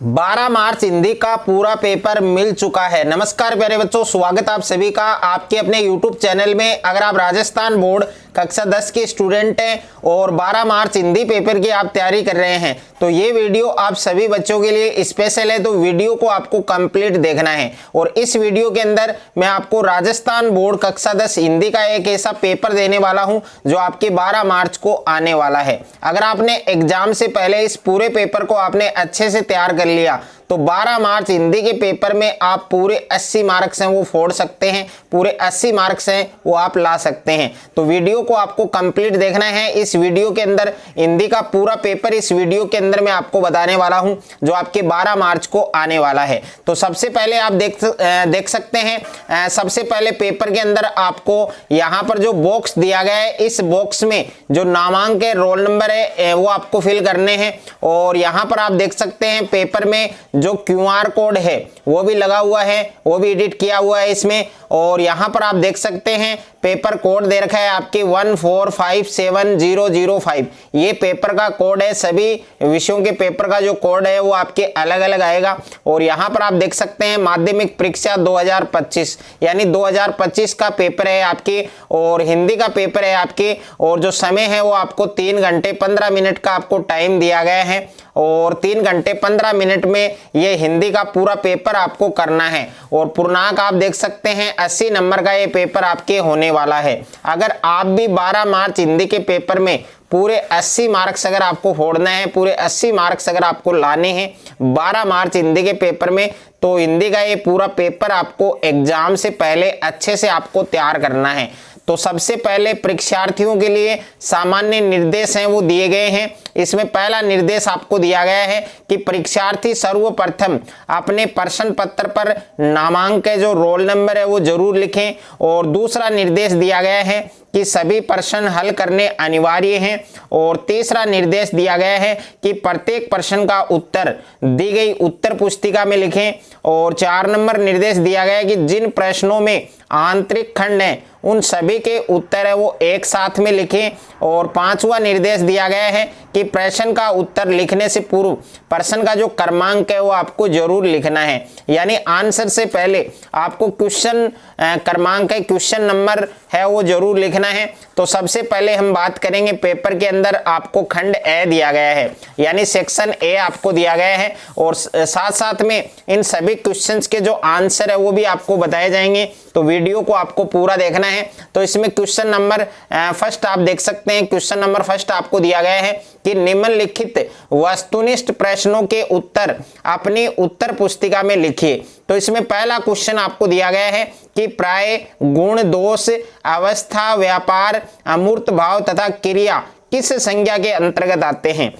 12 मार्च हिंदी का पूरा पेपर मिल चुका है। नमस्कार प्यारे बच्चों, स्वागत आप सभी का आपके अपने YouTube चैनल में। अगर आप राजस्थान बोर्ड कक्षा 10 के स्टूडेंट हैं और 12 मार्च हिंदी पेपर की आप तैयारी कर रहे हैं तो ये वीडियो आप सभी बच्चों के लिए स्पेशल है। तो वीडियो को आपको कंप्लीट देखना है और इस वीडियो के अंदर मैं आपको राजस्थान बोर्ड कक्षा 10 हिंदी का एक ऐसा पेपर देने वाला हूं जो आपके 12 मार्च को आने वाला है। अगर आपने एग्जाम से पहले इस पूरे पेपर को आपने अच्छे से तैयार कर लिया तो 12 मार्च हिंदी के पेपर में आप पूरे 80 मार्क्स हैं वो फोड़ सकते हैं, पूरे 80 मार्क्स हैं वो आप ला सकते हैं। तो वीडियो को आपको कंप्लीट देखना है। इस वीडियो के अंदर हिंदी का पूरा पेपर इस वीडियो के अंदर मैं आपको बताने वाला हूं जो आपके 12 मार्च को आने वाला है। तो सबसे पहले आप देख सकते हैं, सबसे पहले पेपर के अंदर आपको यहाँ पर जो बॉक्स दिया गया है, इस बॉक्स में जो नामांक है, रोल नंबर है वो आपको फिल करने हैं। और यहाँ पर आप देख सकते हैं पेपर में जो QR कोड है वो भी लगा हुआ है, वो भी एडिट किया हुआ है इसमें। और यहाँ पर आप देख सकते हैं पेपर कोड दे रखा है आपके 1457005। ये पेपर का कोड है, सभी विषयों के पेपर का जो कोड है वो आपके अलग अलग आएगा। और यहाँ पर आप देख सकते हैं माध्यमिक परीक्षा 2025 यानी 2025 का पेपर है आपके और हिंदी का पेपर है आपके। और जो समय है वो आपको 3 घंटे 15 मिनट का आपको टाइम दिया गया है और 3 घंटे 15 मिनट में ये हिंदी का पूरा पेपर आपको करना है। और पूर्णांक आप देख सकते हैं 80 नंबर का ये पेपर आपके होने वाला है। अगर आप भी 12 मार्च हिंदी के पेपर में पूरे 80 मार्क्स अगर आपको फोड़ना है, पूरे 80 मार्क्स अगर आपको लाने हैं 12 मार्च हिंदी के पेपर में, तो हिंदी का ये पूरा पेपर आपको एग्जाम से पहले अच्छे से आपको तैयार करना है। तो सबसे पहले परीक्षार्थियों के लिए सामान्य निर्देश हैं वो दिए गए हैं। इसमें पहला निर्देश आपको दिया गया है कि परीक्षार्थी सर्वप्रथम अपने प्रश्न पत्र पर नामांक जो रोल नंबर है वो जरूर लिखें। और दूसरा निर्देश दिया गया है कि सभी प्रश्न हल करने अनिवार्य हैं। और तीसरा निर्देश दिया गया है कि प्रत्येक प्रश्न का उत्तर दी गई उत्तर पुस्तिका में लिखें। और 4 नंबर निर्देश दिया गया है कि जिन प्रश्नों में आंतरिक खंड है उन सभी के उत्तर है वो एक साथ में लिखें। और 5वां निर्देश दिया गया है कि प्रश्न का उत्तर लिखने से पूर्व प्रश्न का जो क्रमांक है वो आपको जरूर लिखना है, यानी आंसर से पहले आपको क्वेश्चन क्रमांक है, क्वेश्चन नंबर है वो जरूर लिखना है। तो सबसे पहले हम बात करेंगे पेपर के अंदर आपको खंड ए दिया गया है यानी सेक्शन ए आपको दिया गया है। और साथ साथ में इन सभी क्वेश्चंस के जो आंसर है वो भी आपको बताए जाएंगे। तो वीडियो को आपको पूरा देखना है। तो इसमें क्वेश्चन नंबर फर्स्ट आप देख सकते हैं, क्वेश्चन नंबर फर्स्ट आपको दिया गया है कि निम्नलिखित वस्तुनिष्ठ प्रश्नों के उत्तर अपनी उत्तर पुस्तिका में लिखिए। तो इसमें पहला क्वेश्चन आपको दिया गया है कि प्राय, गुण, दोष, अवस्था, व्यापार, अमूर्त भाव तथा क्रिया किस संज्ञा के अंतर्गत आते हैं।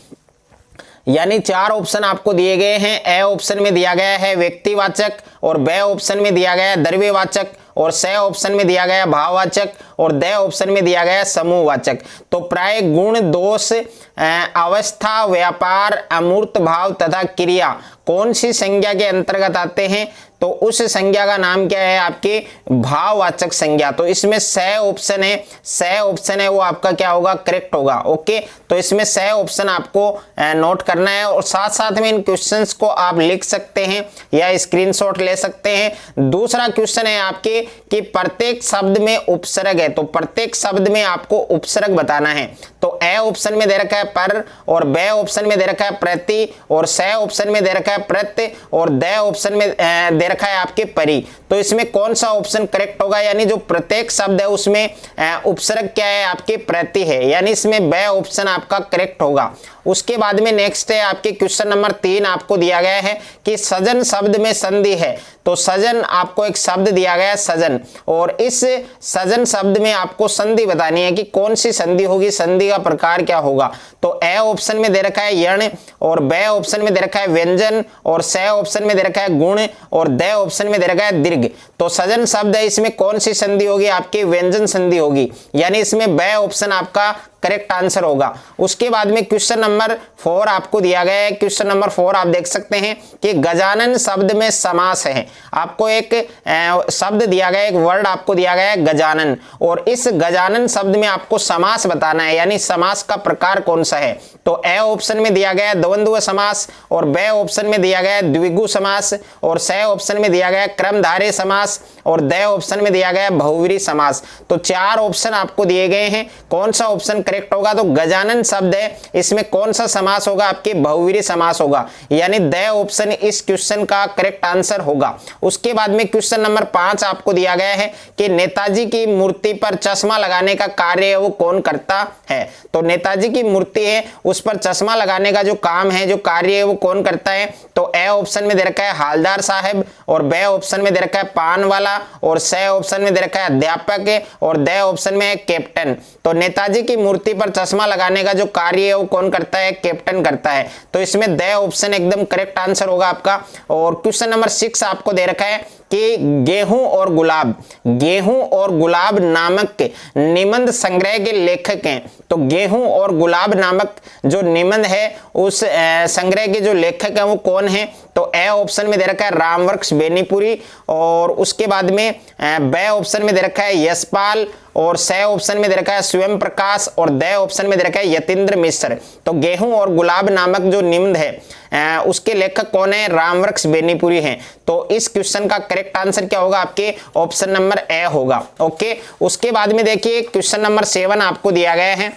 यानी 4 ऑप्शन आपको दिए गए हैं। ए ऑप्शन में दिया गया है व्यक्तिवाचक और बे ऑप्शन में दिया गया है द्रव्यवाचक और स ऑप्शन में दिया गया भाववाचक और द ऑप्शन में दिया गया समूहवाचक। तो प्राय, गुण, दोष, अवस्था, व्यापार, अमूर्त भाव तथा क्रिया कौन सी संज्ञा के अंतर्गत आते हैं, तो उस संज्ञा का नाम क्या है आपके भाववाचक संज्ञा। तो इसमें स ऑप्शन है, स ऑप्शन है वो आपका क्या होगा, करेक्ट होगा। ओके, तो इसमें स ऑप्शन आपको नोट करना है। और साथ साथ में इन क्वेश्चंस को आप लिख सकते हैं या स्क्रीनशॉट ले सकते हैं। दूसरा क्वेश्चन है आपके कि प्रत्येक शब्द में उपसर्ग है, तो प्रत्येक शब्द में आपको उपसर्ग बताना है। तो ए ऑप्शन में दे रखा है पर और बे ऑप्शन में दे रखा है प्रति और स ऑप्शन में दे रखा है प्रत्य और द ऑप्शन में दे रखा है आपके परि। तो इसमें कौन सा ऑप्शन करेक्ट होगा, यानी जो प्रत्येक शब्द है उसमें उपसर्ग क्या है आपके प्रति है, यानी इसमें बे ऑप्शन आपका करेक्ट होगा। उसके बाद में नेक्स्ट है आपके क्वेश्चन नंबर 3 आपको दिया गया है कि सजन शब्द में संधि है। तो सजन आपको एक शब्द दिया गया है सजन, और इस सजन शब्द में आपको संधि बतानी है कि कौन सी संधि होगी, संधि का प्रकार क्या होगा। तो ए ऑप्शन में दे रखा है यण और बे ऑप्शन में दे रखा है व्यंजन और स ऑप्शन में दे रखा है गुण और द ऑप्शन में दे रखा है दीर्घ। तो सजन शब्द है, इसमें कौन सी संधि होगी आपकी व्यंजन संधि होगी, यानी इसमें बे ऑप्शन आपका करेक्ट आंसर होगा। उसके बाद में क्वेश्चन नंबर 4 आपको दिया गया है। क्वेश्चन नंबर 4 आप देख सकते हैं कि गजानन शब्द में समास है। आपको एक शब्द दिया गया, एक वर्ड आपको दिया गया है गजानन, और इस गजानन शब्द में आपको समास बताना है, यानी समास का प्रकार कौन सा है। तो ए ऑप्शन में दिया गया है द्वंद्व समास, और बे ऑप्शन में दिया गया है द्विगु समास, और से ऑप्शन में दिया गया है क्रमधारय समास, और दे ऑप्शन में दिया गया है बहुव्रीहि समास। तो 4 ऑप्शन आपको दिए गए हैं, कौन सा ऑप्शन करेक्ट होगा। तो गजानन शब्द है, इसमें कौन सा समास होगा, आपके बहुव्रीहि समास होगा, यानी दे ऑप्शन इस क्वेश्चन का करेक्ट आंसर होगा। उसके बाद में क्वेश्चन नंबर 5 आपको दिया गया है कि नेताजी की मूर्ति पर चश्मा लगाने का कार्य वो कौन करता है। तो नेताजी की मूर्ति है, उस पर चश्मा लगाने का जो काम है, जो कार्य है, वो कौन करता है। तो ए ऑप्शन में दे रखा है हालदार साहब, और बे ऑप्शन में दे रखा है पान वाला, और से ऑप्शन में दे रखा है अध्यापक, और दे ऑप्शन में है कैप्टन। तो नेताजी की मूर्ति पर चश्मा लगाने का जो कार्य है वो कौन करता है, कैप्टन करता है। तो इसमें दे ऑप्शन एकदम करेक्ट आंसर होगा आपका। और क्वेश्चन नंबर 6 आपको दे रखा है कि गेहूं और गुलाब नामक निबंध संग्रह के लेखक हैं। तो गेहूं और गुलाब नामक जो निबंध है उस संग्रह के जो लेखक हैं वो कौन है। तो ए ऑप्शन में दे रखा है रामवृक्ष बेनीपुरी, और उसके बाद में बे ऑप्शन में दे रखा है यशपाल, और से ऑप्शन में दे रखा है स्वयं प्रकाश, और दे ऑप्शन में दे रखा है यतीन्द्र मिश्र। तो गेहूं और गुलाब नामक जो निबंध है उसके लेखक कौन है, रामवृक्ष बेनीपुरी हैं। तो इस क्वेश्चन का करेक्ट आंसर क्या होगा, आपके ऑप्शन नंबर ए होगा। ओके, उसके बाद में देखिए क्वेश्चन नंबर 7 आपको दिया गया है।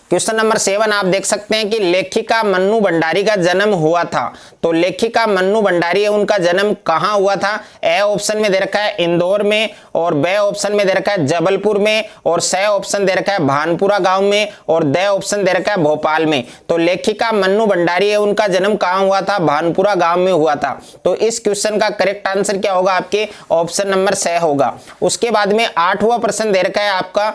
क्वेश्चन नंबर 7 आप देख सकते हैं कि लेखिका मन्नू भंडारी का जन्म हुआ था। तो लेखिका मन्नू भंडारी है, उनका जन्म कहाँ हुआ था। ए ऑप्शन में दे रखा है इंदौर में, और बे ऑप्शन में दे रखा है जबलपुर में, और से ऑप्शन दे रखा है भानपुरा गांव में, और दे ऑप्शन दे रखा है भोपाल में। तो लेखिका मन्नू भंडारी है, उनका जन्म कहाँ हुआ था, भानपुरा गांव में हुआ था। तो इस क्वेश्चन का करेक्ट आंसर क्या होगा, आपके ऑप्शन नंबर से होगा। उसके बाद में 8वां प्रश्न दे रखा है आपका,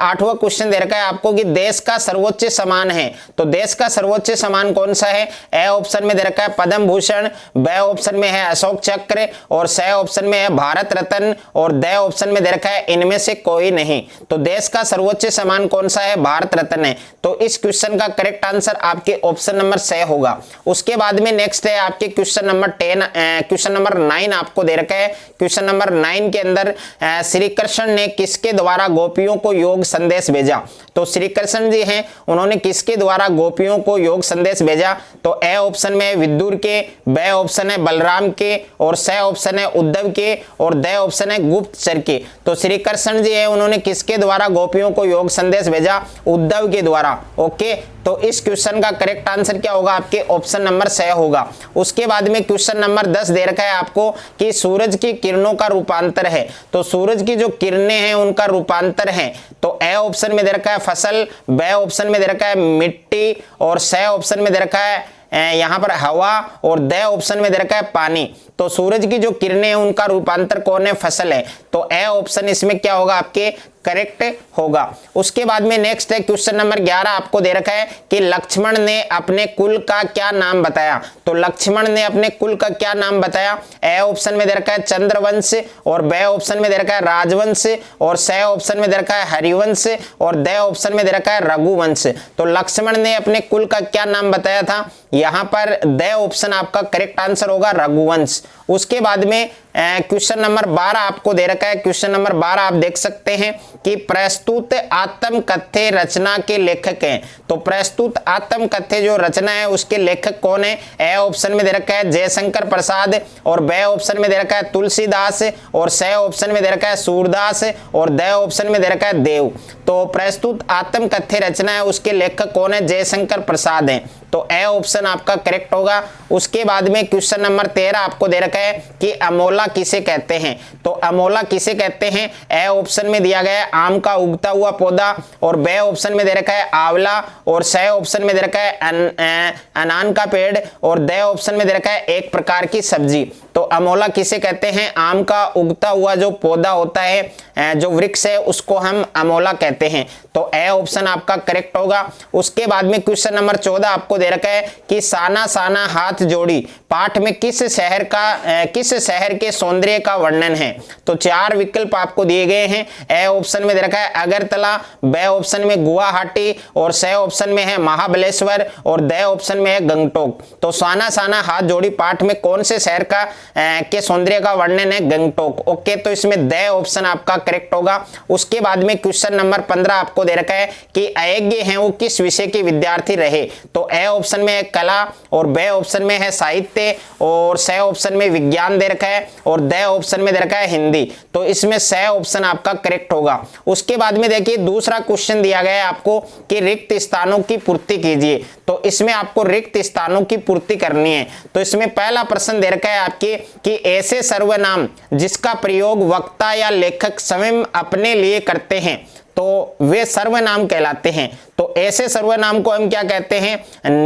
8वां क्वेश्चन दे रखा है आपको कि देश का सर्वोच्च सम्मान है। तो देश का सर्वोच्च सम्मान कौन सा है। ए ऑप्शन में दे रखा है पद्म भूषण, बे ऑप्शन में है अशोक चक्र, और से ऑप्शन में है भारत रत्न, और दे ऑप्शन में दे रखा है इनमें से कोई नहीं। तो देश का सर्वोच्च सम्मान कौन सा है, भारत रत्न है। तो इस क्वेश्चन का करेक्ट आंसर आपके ऑप्शन नंबर से होगा। उसके बाद में नेक्स्ट है आपके क्वेश्चन नंबर 9 आपको दे रखा है। क्वेश्चन नंबर 9 के अंदर श्री कृष्ण ने किसके द्वारा गोपियों को योग संदेश भेजा। तो श्री कृष्ण जी हैं, उन्होंने किसके द्वारा गोपियों को योग संदेश भेजा। तो ए ऑप्शन में विदुर के, बे ऑप्शन है बलराम के, और से ऑप्शन है उद्धव के, और दे ऑप्शन है गुप्तचर के। तो श्री कृष्ण जी है, उन्होंने किसके द्वारा गोपियों को योग संदेश भेजा, उद्धव के द्वारा। ओके, तो इस क्वेश्चन का करेक्ट आंसर क्या होगा, आपके ऑप्शन नंबर से होगा। उसके बाद में क्वेश्चन नंबर 10 दे रखा है आपको कि सूरज की किरणों का रूपांतर है। तो सूरज की जो किरणें हैं उनका रूपांतर है। तो ए ऑप्शन में दे रखा है फसल, बे ऑप्शन में दे रखा है मिट्टी, और से ऑप्शन में दे रखा है यहाँ पर हवा, और दे ऑप्शन में दे रखा है पानी। तो सूरज की जो किरणें हैं उनका रूपांतर कौन है, फसल है। तो ए ऑप्शन इसमें क्या होगा, आपके करेक्ट होगा। उसके बाद में नेक्स्ट है क्वेश्चन नंबर 11 आपको दे रखा है कि लक्ष्मण ने अपने कुल का क्या नाम बताया। तो लक्ष्मण ने अपने कुल का क्या नाम बताया। ए ऑप्शन में दे रखा है चंद्रवंश, और बे ऑप्शन में दे रखा है राजवंश, और से ऑप्शन में दे रखा है हरिवंश, और दे ऑप्शन में दे रखा है रघुवंश। तो लक्ष्मण ने अपने कुल का क्या नाम बताया था, यहाँ पर दे ऑप्शन आपका करेक्ट आंसर होगा, रघुवंश। उसके बाद में क्वेश्चन नंबर 12 आपको दे रखा है। क्वेश्चन नंबर 12 आप देख सकते हैं कि प्रस्तुत आत्मकथ्य रचना के लेखक हैं। तो प्रस्तुत आत्मकथ्य जो रचना है उसके लेखक कौन है। ए ऑप्शन में दे रखा है जयशंकर प्रसाद, और बे ऑप्शन में दे रखा है तुलसीदास, और से ऑप्शन में दे रखा है सूरदास, और दे ऑप्शन में दे रखा है देव। तो प्रस्तुत आत्मकथ्य रचना है उसके लेखक कौन है, जयशंकर प्रसाद हैं। तो ए ऑप्शन आपका करेक्ट होगा। उसके बाद में क्वेश्चन नंबर 13 आपको दे रखा है कि अमोला किसे कहते हैं। तो अमोला किसे कहते हैं। ए ऑप्शन में दिया गया है आम का उगता हुआ पौधा, और बे ऑप्शन में दे रखा है आंवला, और से ऑप्शन में दे रखा है अनान का पेड़, और दे ऑप्शन में दे रखा है एक प्रकार की सब्जी। तो अमोला किसे कहते हैं, आम का उगता हुआ जो पौधा होता है, जो वृक्ष है, उसको हम अमोला कहते हैं। तो ए ऑप्शन आपका करेक्ट होगा। उसके बाद में क्वेश्चन नंबर 14 आपको दे रखा है कि साना साना हाथ जोड़ी पाठ में किस शहर के सौंदर्य का वर्णन है। तो 4 विकल्प आपको दिए गए हैं। ए ऑप्शन में दे रखा है अगरतला, बी ऑप्शन में गुवाहाटी और सी ऑप्शन में है महाबलेश्वर और डी ऑप्शन में है गंगटोक। तो साना साना हाथ जोड़ी पाठ में कौन से शहर का के सौंदर्य का वर्णन है? गंगटोक। ओके, तो इसमें डी ऑप्शन आपका करेक्ट होगा। उसके बाद में क्वेश्चन नंबर 15 आपको दे रखा है कि अयज्ञ हैं वो किस विषय के विद्यार्थी रहे। तो ए ऑप्शन में है कला और बी ऑप्शन में है साहित्य और सी ऑप्शन में विज्ञान दे रखा है और डी ऑप्शन में दे रखा है हिंदी। तो इसमें सी ऑप्शन आपका करेक्ट होगा। उसके बाद में देखिए दूसरा क्वेश्चन दिया गया है आपको कि रिक्त स्थानों की पूर्ति कीजिए। तो इसमें आपको रिक्त स्थानों की पूर्ति करनी है। तो इसमें पहला प्रश्न दे रखा है आपके कि ऐसे सर्वनाम जिसका प्रयोग वक्ता या लेखक स्वयं अपने लिए करते हैं तो वे सर्वनाम कहलाते हैं। तो ऐसे सर्वनाम को हम क्या कहते हैं?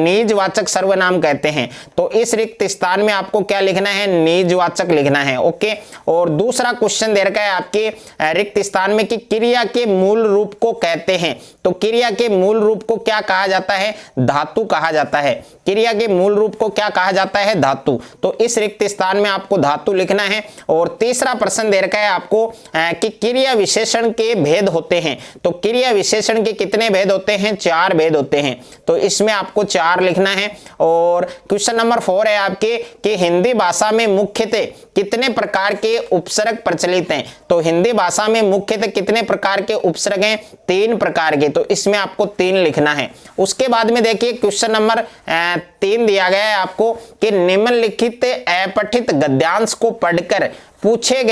निजवाचक सर्वनाम कहते हैं। तो इस रिक्त स्थान में आपको क्या लिखना है? निजवाचक लिखना है। ओके, और दूसरा क्वेश्चन दे रखा है आपके रिक्त स्थान में कि क्रिया के मूल रूप को कहते हैं। तो क्रिया के मूल रूप को क्या कहा जाता है? धातु कहा जाता है। क्रिया के मूल रूप को क्या कहा जाता है? धातु। तो इस रिक्त स्थान में आपको धातु लिखना है। और तीसरा प्रश्न दे रखा है आपको कि क्रिया विशेषण के भेद होते हैं। तो क्रिया विशेषण के कितने भेद होते हैं? 4 भेद होते हैं। तो इसमें आपको 4 लिखना है। और क्वेश्चन नंबर 4 है आपके कि हिंदी भाषा में मुख्यतः कितने प्रकार के उपसर्ग प्रचलित हैं। तो हिंदी भाषा में मुख्यतः कितने प्रकार के उपसर्ग हैं? 3 प्रकार के। तो इसमें आपको 3 लिखना है। उसके बाद में देखिए क्वेश्चन नंबर 3 दिया गया है आपको कि निम्नलिखित अपठित गद्यांश को पढ़कर पूछे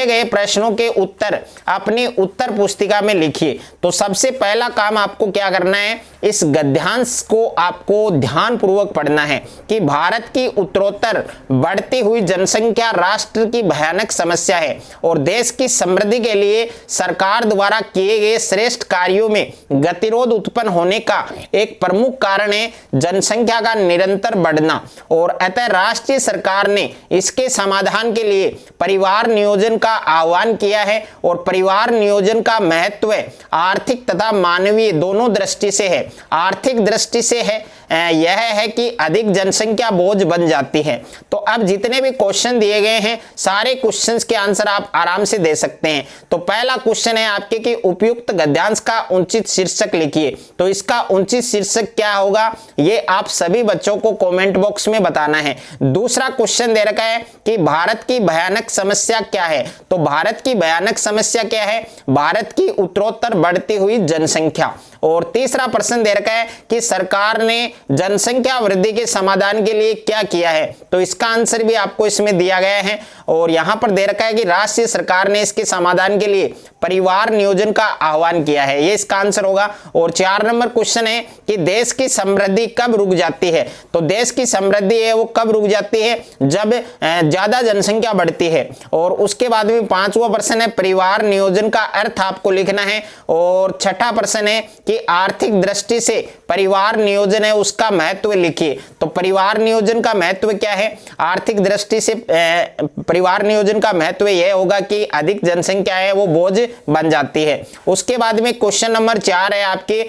गए प्रश्नों के उत्तर अपनी उत्तर पुस्तिका में लिखिए। तो सबसे पहला काम आपको क्या करना है? इस गद्यांश को आपको ध्यानपूर्वक पढ़ना है कि भारत की उत्तरोत्तर बढ़ती हुई जनसंख्या राष्ट्र की भयानक समस्या है और देश की समृद्धि के लिए सरकार द्वारा किए गए श्रेष्ठ कार्यों में गतिरोध उत्पन्न होने का एक प्रमुख कारण है जनसंख्या का निरंतर बढ़ना। और अतः राष्ट्रीय सरकार ने इसके समाधान के लिए परिवार नियोजन का आह्वान किया है। और परिवार नियोजन का महत्व आर्थिक तथा मानवीय दोनों दृष्टि से है। आर्थिक दृष्टि से है यह है कि अधिक जनसंख्या बोझ बन जाती है। तो अब जितने भी क्वेश्चन दिए गए हैं सारे क्वेश्चंस के आंसर आप आराम से दे सकते हैं। तो पहला क्वेश्चन है आपके कि उपयुक्त गद्यांश का उचित शीर्षक लिखिए। तो इसका उचित शीर्षक क्या होगा ये आप सभी बच्चों को कमेंट बॉक्स में बताना है। दूसरा क्वेश्चन दे रखा है कि भारत की भयानक समस्या क्या है। तो भारत की भयानक समस्या क्या है? भारत की उत्तरोत्तर बढ़ती हुई जनसंख्या। और तीसरा प्रश्न दे रखा है कि सरकार ने जनसंख्या वृद्धि के समाधान के लिए क्या किया है। तो इसका आंसर भी आपको इसमें दिया गया है। और यहां पर दे रखा है कि राष्ट्रीय सरकार ने इसके समाधान के लिए परिवार नियोजन का आह्वान किया है, ये इसका आंसर होगा। और 4 नंबर क्वेश्चन है कि देश की समृद्धि कब रुक जाती है। तो देश की समृद्धि है वो कब रुक जाती है? जब ज्यादा जनसंख्या बढ़ती है। और उसके बाद में 5वां प्रश्न है परिवार नियोजन का अर्थ आपको लिखना है। और 6ठा प्रश्न है कि आर्थिक दृष्टि से परिवार नियोजन है उसका महत्व लिखिए। तो परिवार नियोजन का महत्व क्या है? आर्थिक दृष्टि से परिवार नियोजन का महत्व यह होगा कि अधिक जनसंख्या है वो बोझ बन जाती है। उसके बाद में क्वेश्चन नंबर 4 है आपके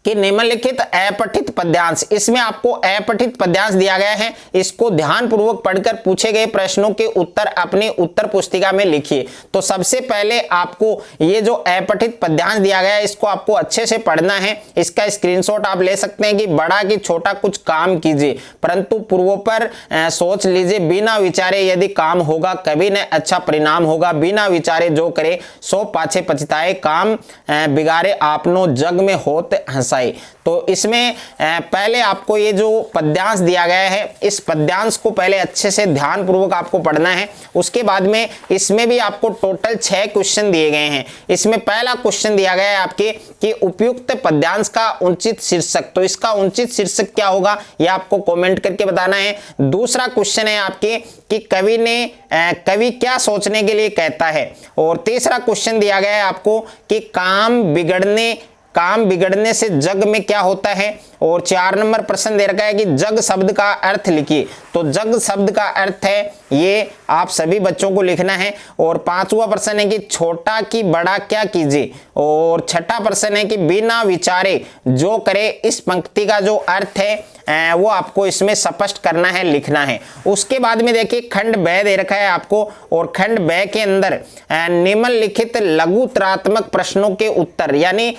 कि निम्नलिखित अपठित पद्यांश। इसमें आपको अपठित पद्यांश दिया गया है, इसको ध्यानपूर्वक पढ़कर पूछे गए प्रश्नों के उत्तर अपनी उत्तर पुस्तिका में लिखिए। तो सबसे पहले आपको ये जो अपठित पद्यांश दिया गया है इसको आपको अच्छे से पढ़ना है। इसका स्क्रीनशॉट आप ले सकते हैं कि बड़ा कि छोटा कुछ काम कीजिए परंतु पूर्वों पर सोच लीजिए। बिना विचारे यदि काम होगा कभी न अच्छा परिणाम होगा। बिना विचारे जो करे सो पाछे पछताए, काम बिगाड़े आपनो जग में होत हंसाए। तो इसमें पहले आपको ये जो पद्यांश दिया गया है इस पद्यांश को पहले अच्छे से ध्यानपूर्वक आपको पढ़ना है। उसके बाद में इसमें भी आपको टोटल 6 क्वेश्चन दिए गए हैं। इसमें पहला क्वेश्चन दिया गया है आपके कि उपयुक्त पद्यांश का उचित शीर्षक। तो इसका उचित शीर्षक क्या होगा ये आपको कमेंट करके बताना है। दूसरा क्वेश्चन है आपके कि कवि क्या सोचने के लिए कहता है। और तीसरा क्वेश्चन दिया गया है आपको कि काम बिगड़ने काम बिगड़ने से जग में क्या होता है। और 4 नंबर प्रश्न दे रखा है कि जग शब्द का अर्थ लिखिए। तो जग शब्द का अर्थ है, ये आप सभी बच्चों को लिखना है। और 5वां प्रश्न है कि छोटा की बड़ा क्या कीजिए। और 6ठा प्रश्न है कि बिना विचारे जो करे। इस पंक्ति का जो अर्थ है वो आपको इसमें स्पष्ट करना है, लिखना है। उसके बाद में देखिए खंड ब दे रखा है आपको, और खंड ब के अंदर निम्नलिखित लघुतरात्मक प्रश्नों के उत्तर, यानी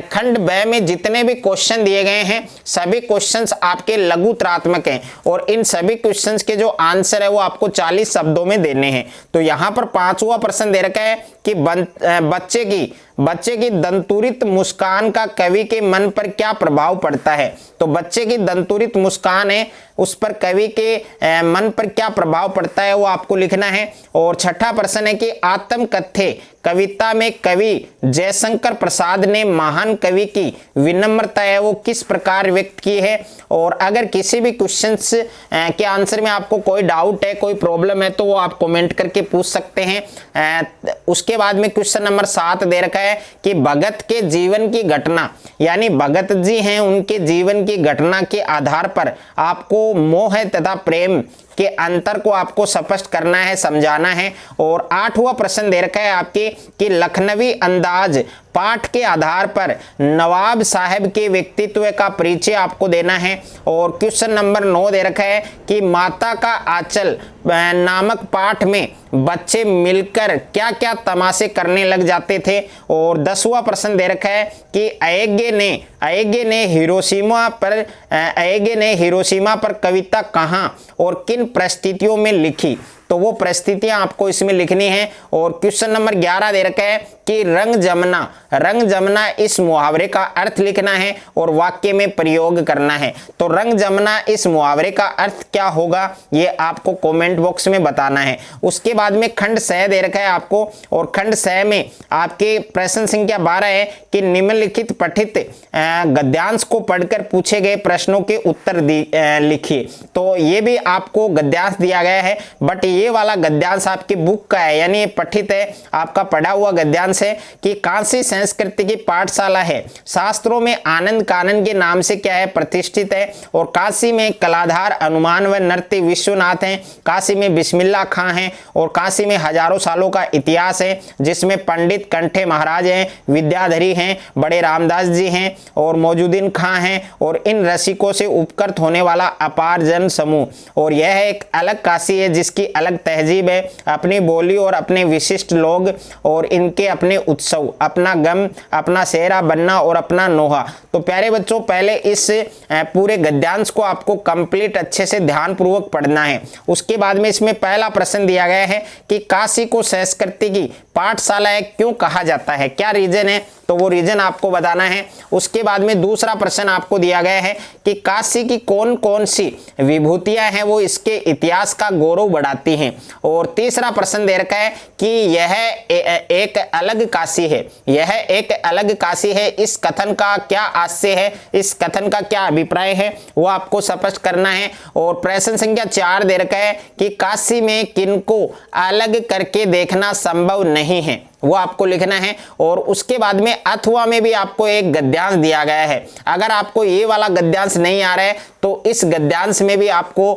खंड ब में जितने भी क्वेश्चन दिए गए हैं सभी क्वेश्चंस आपके लघुतरात्मक हैं, और इन सभी क्वेश्चंस के जो आंसर है वो आपको 40 शब्दों में देने हैं। तो यहां पर 5वां प्रश्न दे रखा है कि बच्चे की दंतुरित मुस्कान का कवि के मन पर क्या प्रभाव पड़ता है। तो बच्चे की दंतुरित मुस्कान है, उस पर कवि के मन पर क्या प्रभाव पड़ता है वो आपको लिखना है। और 6ठा प्रश्न है कि आत्मकथ्य कविता में कवि जयशंकर प्रसाद ने महान कवि की विनम्रता है वो किस प्रकार व्यक्त की है। और अगर किसी भी क्वेश्चंस के आंसर में आपको कोई डाउट है, कोई प्रॉब्लम है, तो वो आप कमेंट करके पूछ सकते हैं। उसके बाद में क्वेश्चन नंबर 7 दे रखा है कि भगत के जीवन की घटना, यानी भगत जी हैं उनके जीवन की घटना के आधार पर आपको मोह तथा प्रेम के अंतर को आपको स्पष्ट करना है, समझाना है। और 8वां प्रश्न दे रखा है आपके कि लखनवी अंदाज पाठ के आधार पर नवाब साहब के व्यक्तित्व का परिचय आपको देना है। और क्वेश्चन नंबर 9 दे रखा है कि माता का आंचल नामक पाठ में बच्चे मिलकर क्या क्या तमाशे करने लग जाते थे। और 10वां प्रश्न दे रखा है कि अय्यगे ने हिरोशिमा पर कविता कहाँ और किन परिस्थितियों में लिखी। तो वो परिस्थितियां आपको इसमें लिखनी है। और क्वेश्चन नंबर 11 दे रखा है कि रंग जमना इस मुहावरे का अर्थ लिखना है और वाक्य में प्रयोग करना है। तो रंग जमना इस मुहावरे का अर्थ क्या होगा ये आपको कमेंट बॉक्स में बताना है। उसके बाद में खंड स दे रखा है आपको, और खंड स में आपके प्रश्न संख्या 12 है कि निम्नलिखित पठित गद्यांश को पढ़कर पूछे गए प्रश्नों के उत्तर लिखिए। तो ये भी आपको गद्यांश दिया गया है, बट ये वाला गद्यांश आपकी बुक का है, यानी ये पठित है, आपका पढ़ा हुआ गद्यांश है कि काशी संस्कृति की पाठशाला है, शास्त्रों में आनंद कानन के नाम से क्या है प्रतिष्ठित है। और काशी में कलाधार अनुमान व नृत्य विश्वनाथ हैं, काशी में बिस्मिल्लाह खां हैं, और काशी में हजारों सालों का इतिहास है जिसमें पंडित कंठे महाराज हैं, विद्याधरी हैं, बड़े रामदास जी हैं और मौजूदीन खां हैं, और इन रसिकों से उपकृत होने वाला अपार जन समूह। और यह एक अलग काशी है जिसकी अलग तहजीब है, अपनी बोली और अपने विशिष्ट लोग और इनके अपने उत्सव, अपना गम, अपना सेहरा बनना और अपना नोहा। तो प्यारे बच्चों पहले इस पूरे गद्यांश को आपको कंप्लीट अच्छे से ध्यानपूर्वक पढ़ना है। उसके बाद में इसमें पहला प्रश्न दिया गया है कि काशी को संस्कृति की पाठशाला है क्यों कहा जाता है, क्या रीजन है, तो वो रीजन आपको बताना है। उसके बाद में दूसरा प्रश्न आपको दिया गया है कि काशी की कौन कौन सी विभूतियां हैं वो इसके इतिहास का गौरव बढ़ाती हैं। और तीसरा प्रश्न दे रखा है कि यह एक अलग काशी है, यह एक अलग काशी है, इस कथन का क्या आशय है, इस कथन का क्या अभिप्राय है वो आपको स्पष्ट करना है। और प्रश्न संख्या 4 दे रखा है कि काशी में किनको अलग करके देखना संभव नहीं है, वो आपको लिखना है। और उसके बाद में अथवा में भी आपको एक गद्यांश दिया गया है। अगर आपको ये वाला गद्यांश नहीं आ रहा है तो इस गद्यांश में भी आपको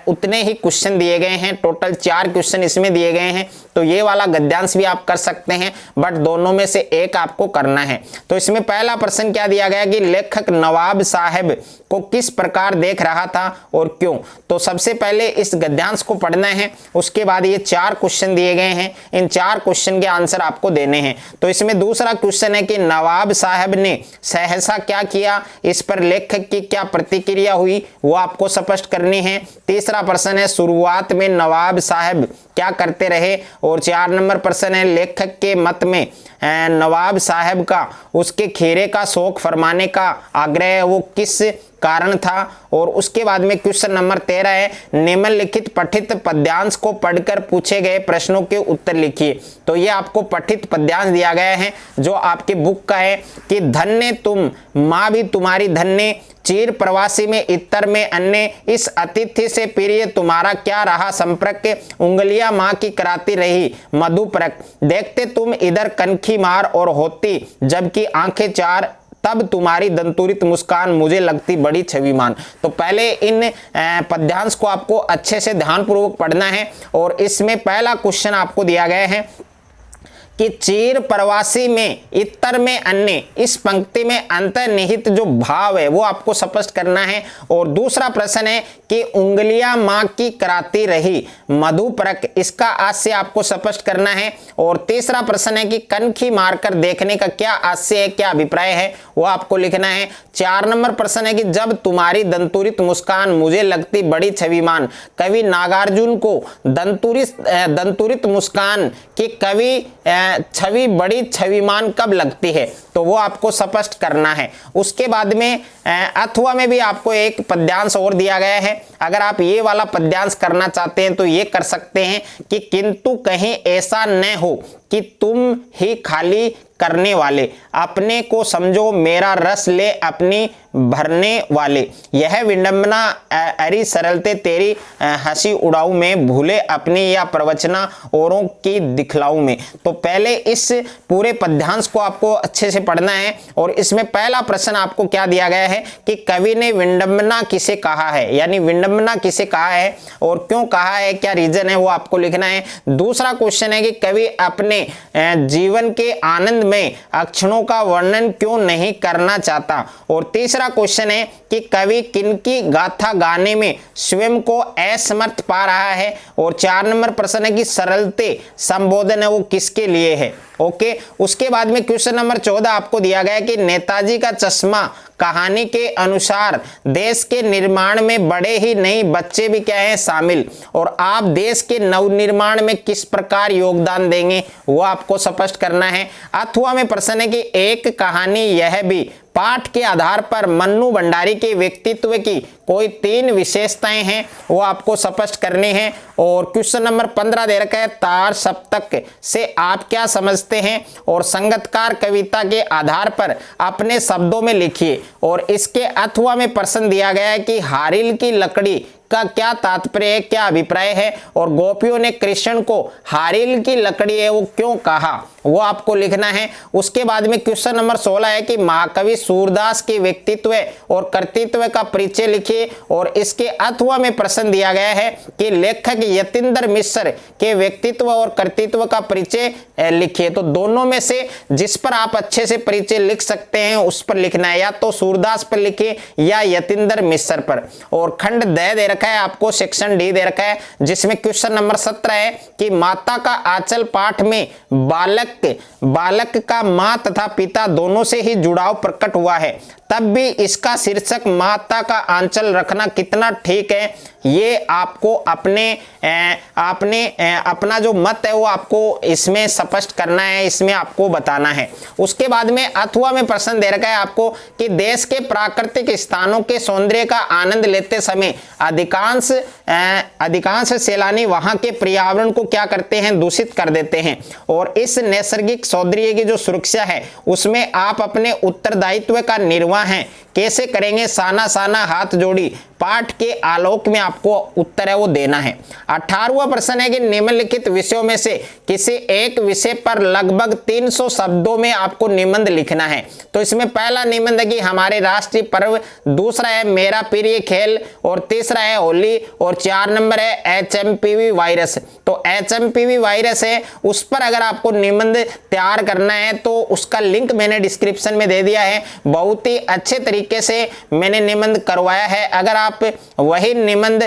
उतने ही क्वेश्चन दिए गए हैं, टोटल 4 क्वेश्चन इसमें दिए गए हैं। तो ये वाला गद्यांश भी आप कर सकते हैं, बट दोनों में से एक आपको करना है। तो इसमें पहला प्रश्न क्या दिया गया कि लेखक नवाब साहब को किस प्रकार देख रहा था और क्यों। तो सबसे पहले इस गद्यांश को पढ़ना है, उसके बाद ये 4 क्वेश्चन दिए गए हैं, इन 4 क्वेश्चन के आंसर आपको देने हैं। तो इसमें दूसरा क्वेश्चन है कि नवाब साहब ने सहसा क्या किया, इस पर लेखक की क्या प्रतिक्रिया हुई वो आपको स्पष्ट करनी है। तीसरा प्रश्न है शुरुआत में नवाब साहब क्या करते रहे। और 4 नंबर प्रश्न है लेखक के मत में नवाब साहब का उसके खेरे का शौक फरमाने का आग्रह वो किस कारण था। और उसके बाद में क्वेश्चन नंबर 13 है निम्नलिखित पठित पद्यांश को पढ़कर पूछे गए प्रश्नों के उत्तर लिखिए। तो ये आपको पठित पद्यांश दिया गया है जो आपके बुक का है कि धन्य तुम माँ भी तुम्हारी धन्य, चीर प्रवासी में इतर में अन्य, इस अतिथि से प्रिय तुम्हारा क्या रहा संपर्क, उंगलियां माँ की कराती रही मधुपरक, देखते तुम इधर कनखी मार और होती जबकि आंखें चार तब तुम्हारी दंतुरित मुस्कान मुझे लगती बड़ी छविमान। तो पहले इन पद्यांश को आपको अच्छे से ध्यानपूर्वक पढ़ना है। और इसमें पहला क्वेश्चन आपको दिया गया है कि चीर प्रवासी में इतर में अन्य, इस पंक्ति में अंतर्निहित जो भाव है वो आपको स्पष्ट करना है। और दूसरा प्रश्न है कि उंगलियां मां की कराती रही मधुपरक, इसका आशय आपको स्पष्ट करना है। और तीसरा प्रश्न है कि कनखी मारकर देखने का क्या आशय है, क्या अभिप्राय है, वो आपको लिखना है। 4 नंबर प्रश्न है कि जब तुम्हारी दंतुरित मुस्कान मुझे लगती बड़ी छविमान, कवि नागार्जुन को दंतुरित मुस्कान की कवि छवि बड़ी छविमान कब लगती है, तो वो आपको स्पष्ट करना है। उसके बाद में अथवा में भी आपको एक पद्यांश और दिया गया है। अगर आप ये वाला पद्यांश करना चाहते हैं तो ये कर सकते हैं कि किंतु कहीं ऐसा न हो कि तुम ही खाली करने वाले, अपने को समझो मेरा रस ले अपनी भरने वाले, यह विडंबना अरि सरलते तेरी हंसी उड़ाऊ में, भूले अपनी या प्रवचना औरों की दिखलाऊ में। तो पहले इस पूरे पद्यांश को आपको अच्छे से पढ़ना है। और इसमें पहला प्रश्न आपको क्या दिया गया है कि कवि ने विडंबना किसे कहा है, यानी विडंबना किसे कहा है और क्यों कहा है, क्या रीजन है, वो आपको लिखना है। दूसरा क्वेश्चन है कि कवि अपने जीवन के आनंद में अक्षरों का वर्णन क्यों नहीं करना चाहता। और तीसरा क्वेश्चन है कि कवि किनकी गाथा गाने में स्वयं को असमर्थ पा रहा है। और 4 नंबर प्रश्न है कि सरलते संबोधन है वो किसके लिए है। ओके, उसके बाद में क्वेश्चन नंबर 14 आपको दिया गया कि नेताजी का चश्मा कहानी के अनुसार देश के निर्माण में बड़े ही नहीं बच्चे भी क्या है शामिल, और आप देश के नवनिर्माण में किस प्रकार योगदान देंगे वो आपको स्पष्ट करना है। अथवा में प्रश्न है कि एक कहानी यह भी पाठ के आधार पर मन्नू भंडारी के व्यक्तित्व की कोई 3 विशेषताएं हैं वो आपको स्पष्ट करनी है। और क्वेश्चन नंबर 15 दे रखा है तार सप्तक से आप क्या समझते हैं, और संगतकार कविता के आधार पर अपने शब्दों में लिखिए। और इसके अथवा में प्रश्न दिया गया है कि हारिल की लकड़ी का क्या तात्पर्य है, क्या अभिप्राय है, और गोपियों ने कृष्ण को हारिल की लकड़ी है वो क्यों कहा, वो आपको लिखना है। उसके बाद में क्वेश्चन नंबर 16 है कि महाकवि सूरदास के व्यक्तित्व और कर्तृत्व का परिचय लिखिए। और इसके अथवा में प्रश्न दिया गया है कि लेखक यतीन्द्र मिश्र के व्यक्तित्व और कर्तृत्व का परिचय लिखिए। तो दोनों में से जिस पर आप अच्छे से परिचय लिख सकते हैं उस पर लिखना है, या तो सूरदास पर लिखिए या यतीन्द्र मिश्र पर। और खंड दे रखा है आपको, सेक्शन डी दे रखा है, जिसमें क्वेश्चन नंबर 17 है कि माता का आंचल पाठ में बालक का मां तथा पिता दोनों से ही जुड़ाव प्रकट हुआ है, तब भी इसका शीर्षक माता का आंचल रखना कितना ठीक है, ये आपको अपना जो मत है वो आपको इसमें स्पष्ट करना है, इसमें आपको बताना है। उसके बाद में अथवा में प्रश्न दे रखा है आपको कि देश के प्राकृतिक स्थानों के सौंदर्य का आनंद लेते समय अधिकांश सैलानी वहां के पर्यावरण को क्या करते हैं, दूषित कर देते हैं। और इस नैसर्गिक सौंदर्य की जो सुरक्षा है उसमें आप अपने उत्तरदायित्व का निर्वाह कैसे करेंगे, साना साना हाथ जोड़ी पाठ के आलोक में आपको उत्तर है वो देना है। 18वां प्रश्न है कि निम्नलिखित विषयों में से किसी एक विषय पर लगभग 300 शब्दों में आपको निबंध लिखना है। तो इसमें पहला निबंध है कि हमारे राष्ट्रीय पर्व, दूसरा है मेरा प्रिय खेल, और तीसरा है होली, और 4 नंबर है HMPV वायरस। तो HMPV वायरस है उस पर अगर आपको निबंध तैयार करना है तो उसका लिंक मैंने डिस्क्रिप्शन में दे दिया है, बहुत ही अच्छे तरीके से मैंने निबंध करवाया है। अगर आप वही निबंध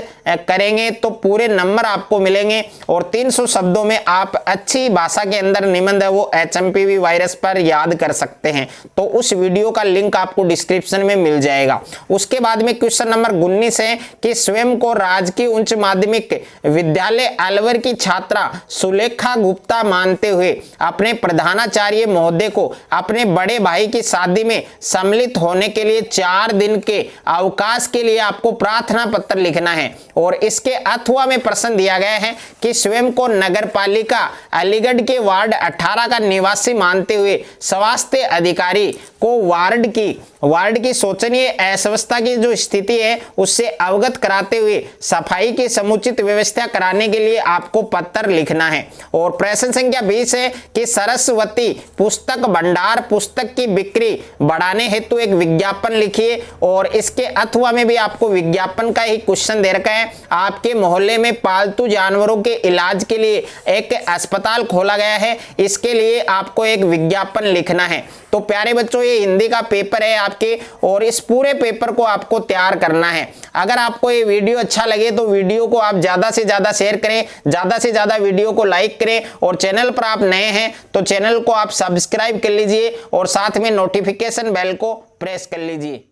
करेंगे तो पूरे नंबर आपको मिलेंगे, और 300 शब्दों में आप अच्छी भाषा के अंदर निबंध है वो HMPV वायरस पर याद कर सकते हैं। तो उस वीडियो का लिंक आपको डिस्क्रिप्शन में मिल जाएगा। उसके बाद में क्वेश्चन नंबर 19 है कि स्वयं को राजकीय उच्च माध्यमिक विद्यालय अलवर की छात्रा सुलेखा गुप्ता मानते हुए अपने प्रधानाचार्य महोदय को अपने बड़े भाई की शादी में सम्मिलित होने के लिए 4 दिन के अवकाश के लिए आपको प्रार्थना पत्र लिखना है। और इसके अथवा में प्रश्न दिया गया है कि स्वयं को नगरपालिका अलीगढ़ के वार्ड 18 का निवासी मानते हुए स्वास्थ्य अधिकारी को वार्ड की वार्ड की शोचनीय अव्यवस्था की जो स्थिति है उससे अवगत कराते हुए सफाई की समुचित व्यवस्था कराने के लिए आपको पत्र लिखना है। और प्रश्न संख्या 20 है कि सरस्वती पुस्तक भंडार पुस्तक की बिक्री बढ़ाने हेतु एक विज्ञापन लिखिए। और इसके अथवा में भी आपको विज्ञापन का ही क्वेश्चन दे रखा है। आपके मोहल्ले में पालतू जानवरों के इलाज के लिए एक अस्पताल खोला गया है, इसके लिए आपको एक विज्ञापन लिखना है। तो प्यारे बच्चों, ये हिंदी का पेपर है आपके, और इस पूरे पेपर को आपको तैयार करना है। अगर आपको ये वीडियो अच्छा लगे तो वीडियो को आप ज्यादा से ज्यादा शेयर करें, ज्यादा से ज्यादा वीडियो को लाइक करें, और चैनल पर आप नए हैं तो चैनल को आप सब्सक्राइब कर लीजिए और साथ में नोटिफिकेशन बेल को प्रेस कर लीजिए।